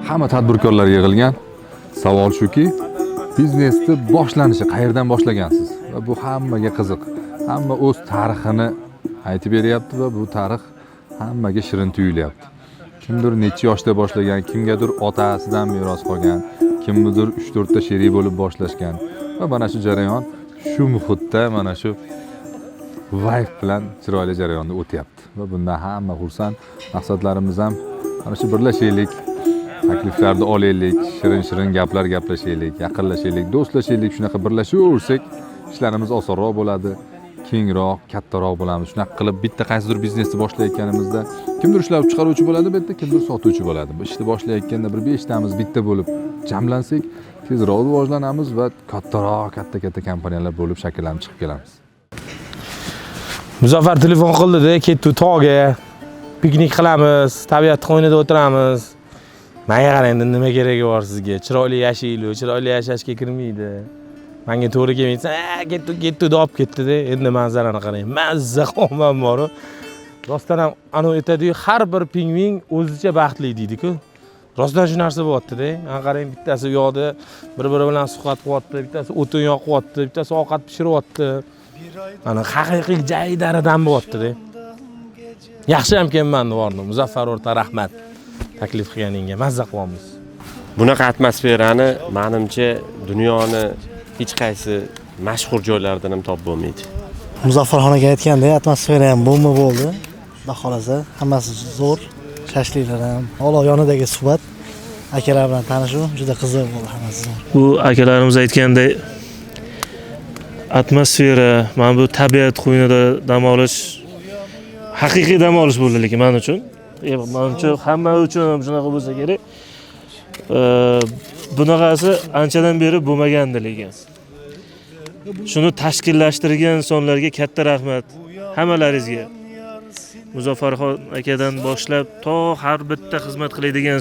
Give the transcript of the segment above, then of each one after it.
hamma tadbirkorlar yig'ilgan. Savol shuki, biznesni boshlanishi qayerdan boshlagansiz? Va bu hammaga qiziq. Hamma o'z tarixini aytib beryapti va bu tarix hammaga shirin tuyulyapti. Kimdir necha yoshda boshlagan, kimgadir otasidan meros qolgan, kimdir 3-4 ta sherik bo'lib boshlashgan va mana shu jarayon shu muhitda mana shu vibe bilan chiroyli jarayonda o'tyapti va bundan hamma xursand. Maqsadlarimiz ham mana shu birlashaylik, takliflarni olaylik, shirin gaplar gaplashaylik, yaqinlashaylik, do'stlashaylik. Shunaqa birlashaversak, ishlarimiz osonroq bo'ladi, kengroq, kattaroq bo'lamiz. Shunaqa qilib bitta qaysidir biznesni boshlayotganimizda kimdir ishlab chiqaruvchi bo'ladi, bitta kimdir sotuvchi bo'ladi. Bu ishni boshlayotganda bir 5 tamiz bitta bo'lib jamlansak, tezroq rivojlanamiz va kattaroq, katta kompaniyalar bo'lib shakllanib chiqib kelamiz. Muzaffar telefon qildi-da, ketdi tog'ga. Piknik qilamiz, tabiat qo'ynida o'tiramiz. Menga qarang, nima keragi bor sizga? Chiroyli yashaylik, chiroyli yashashga kirmaydi. Menga to'g'ri kelmaysa, ketdi deb olib ketdi-da. Endi manzarani qarang. Mazza qolman bor. Rostdan ham anu aytadi-yu, har bir pingvin o'zicha baxtli deydi-ku. Rostdan shu narsa bo'lyapti-da. Mana qarang, bittasi u yoqda bir-biri bilan suhbat qilyapti, bittasi o'tin yoqyapti, bittasi ovqat pishiryapti. Mana haqiqiy jaydaradan bo'lyapti-da. Yaxshi ham kelman bordim. Muzaffar o'rta rahmat. Taklif qilganingga mazza qilyapmiz. Bunaqa atmosferani menimcha dunyoni hech qaysi mashhur joylaridan ham topib bo'lmaydi. Muzaffarxon aka aytgandek, atmosfera ham bomba bo'ldi. Xudo xolasa, hammasi zo'r. Shashliklar ham, hozir yonidagi suhbat, akalar bilan tanishuv juda qiziq bo'ldi hammasi. Bu akalarimiz aytgandek, atmosfera, mana bu tabiat qo'ynida dam olish haqiqiy dam olish bo'ldi lekin men uchun. Menimcha hamma uchun ham shunaqa bo'lsa kerak. Bunaqasi anchadan beri bo'lmagandi lekin. Shuni tashkillashtirgan insonlarga katta rahmat hammalaringizga. Muzaffarxon akadan boshlab to har bitta xizmat qiladigan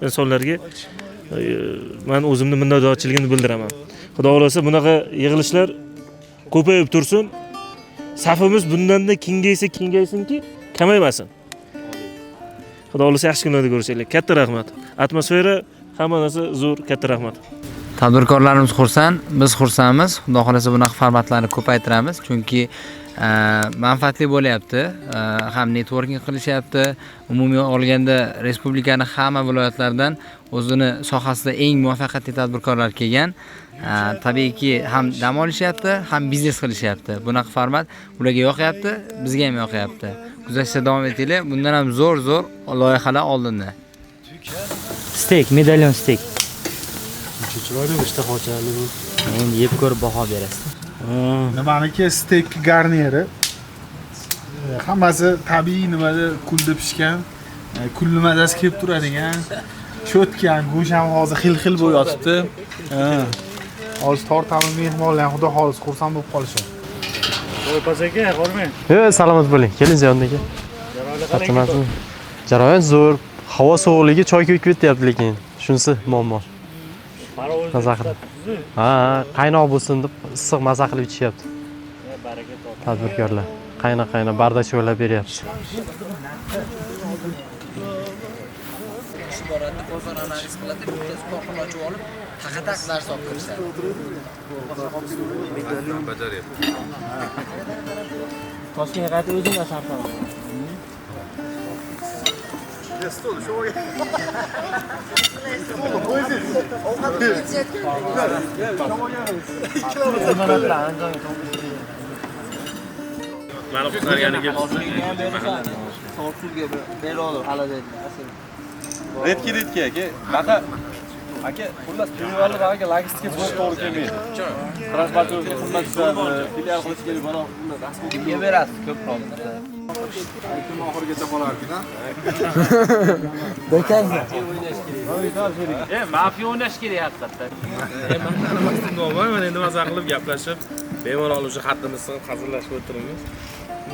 insonlarga men o'zimni minnatdorchiligimni bildiraman. Xudo xolasa bunaqa yig'ilishlar ko'payib tursin. Safimiz bundan-da kengaysinki, kamaymasin. Xudo xolasa yaxshi kunlarda ko'rishaylik. Katta rahmat. Atmosfera hamma narsa zo'r, katta rahmat. Tadbirkorlarimiz xursand, biz xursandmiz. Xudo xolasa bunaqa formatlarni ko'paytiramiz, chunki manfaatli bo'lyapti, ham networking qilishyapti. Umumiy olganda respublikani hamma viloyatlaridan o'zini sohasida eng muvaffaqiyatli tadbirkorlar kelgan. Tabiiyki ham dam olishyapti, ham biznes qilishyapti. Bunaqa format ularga yoqyapti, bizga ham yoqyapti. Kuzatishda davom etinglar. Bundan ham zo'r loyihalar oldinda. Steak, medalyon steak. Chiroyli ishtaha ochadi bu. Endi yeb ko'rib baho berasiz. Nimaniki steak garniri. Hammasi tabiiy nimada kulda pishgan, kulli mazasi kelib turadigan, cho'tkan, go'sht ham hozir xil bo'lib yotibdi. Hozir tortamiz mehmonlar, xudo xolis xursand bo'lib qolishadi. Qo'ypas aka, qormang. Salomat bo'ling. Keling yondaga. Jarayon zo'r. Havo sovuqligi choy ko'yib ketyapti lekin shunisi muammo. Maza qilib. Qaynoq bo'lsin deb issiq maza qilib ichyapti. Baraka top. Tadbirkorlar qaynoq bardachkalar beryapti. Boradi, bozor analiz qiladi, bittasi korxona ochib olib, taqa-taq narsa olib kirishadi. Toshkentga qaytib o'zingga sarflama. Mana qutqarganiga So'rqulga berolib, halada. Redki aka. Baqa aka, xullas piyollar aka logistika bo'lish to'g'ri kelmaydi. Transportga xizmat qiladi, filial qilish kerak balo. Kimga berasiz ko'p holda? Kim oxirigacha qolarkin-a? Bekanza. Mafiya o'ynash kerak haqiqatdan. Mana endi mazza qilib gaplashib, bemalol o'sha xatimizni sig'ib hazillashib o'tiramiz.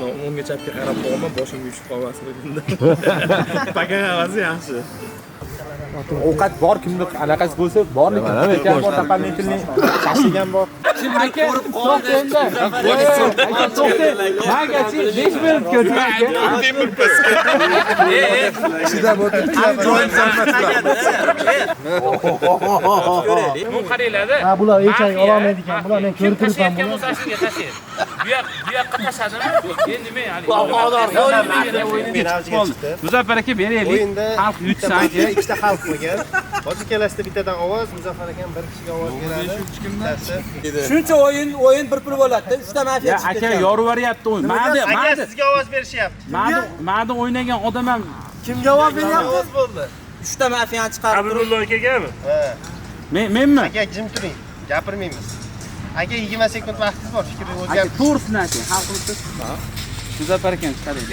O'ngga chapga qarab qo'yaman, boshim uyushib qolmasin deganda. Pakan havasi yaxshi. Ovqat bor, kimdir anaqasi bo'lsa, bormi? Mana ekan bor, doполнительный tashlagan bor. Aka, to'xta endi. Aka, to'xta. Magachi 5 minut ko'ting aka. Chidab o'tirib, Bu qaranglar-da. Ha, bular echak ololmaydi ekan. Bular men ko'rib turibman Tashlayotgan buni. bo'lsa shunga tashlaydi. Bu yoqqa tashladimi? Endi nima yani? Muzaffar aka beraylik. Xalq yutsa aka. Ikkita xalq qilgan. Hozir kelasida bittadan ovoz, Muzaffar akam bir kishiga ovoz beradi. Shuncha o'yin bir bo'ladi-da. 3 ta mafiya chiqdi. Aka yoruvaryapti o'yin. Aka sizga ovoz berishyapti. Ma'da o'ynagan odam ham Kimga ovoz beryapti? Ovoz bo'ldi. 3 ta mafiyani chiqarib Abdulloh akagami? menmi? Aka jim turing, gapirmaymiz. Aka 20 sekund vaqtingiz bor, fikringizni Aka o'zgartiring. to'g'risini aka, hal qilibsiz. Muzaffar akani chiqaring.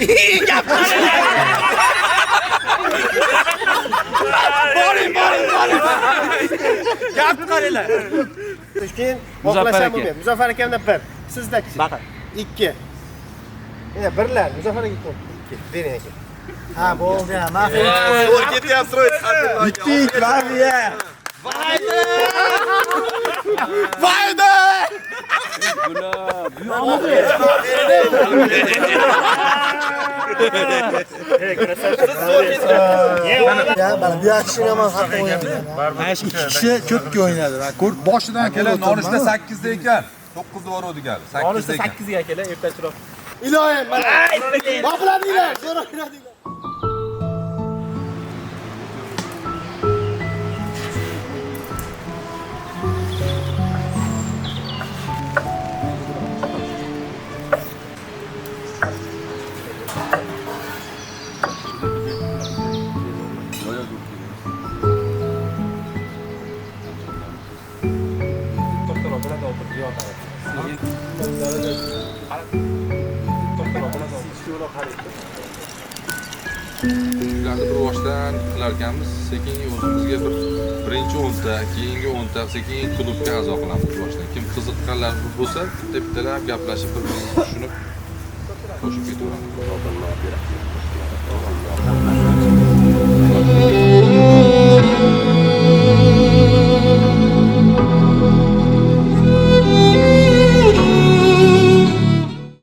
Gap qaranglar. Keyin oqlasham bo'lmaydi. Muzaffar akamda 1, sizda 2. Yana birlar, Muzaffar aka 2. Bering aka. Ha, bo'ldi. Mafiya. To'y ketyapti, ro'y. Bitdik, mafiya. Foyda! Ya, mana bu yaxshi yomon haqda o'ynadi. Mana shu 2 kishi ko'pga o'ynadi. Ko'rib boshidan kelib nolishda 8 da ekan. 9 da bor edi gal. 8 da ekan. 8 ga akalar, ertachiroq. Iloyim, mana. Boqiladinglar, zo'r o'ynadinglar. Ularni bir boshdan qilar ekanmiz, sekin o'zimizga birinchi 10 ta, keyingi 10 ta, sekin klubga a'zo qilamiz bir boshdan. Kim qiziqqanlar bo'lsa, bitta-bittalab gaplashib, bir-birini tushunib qo'shib ketaveramiz.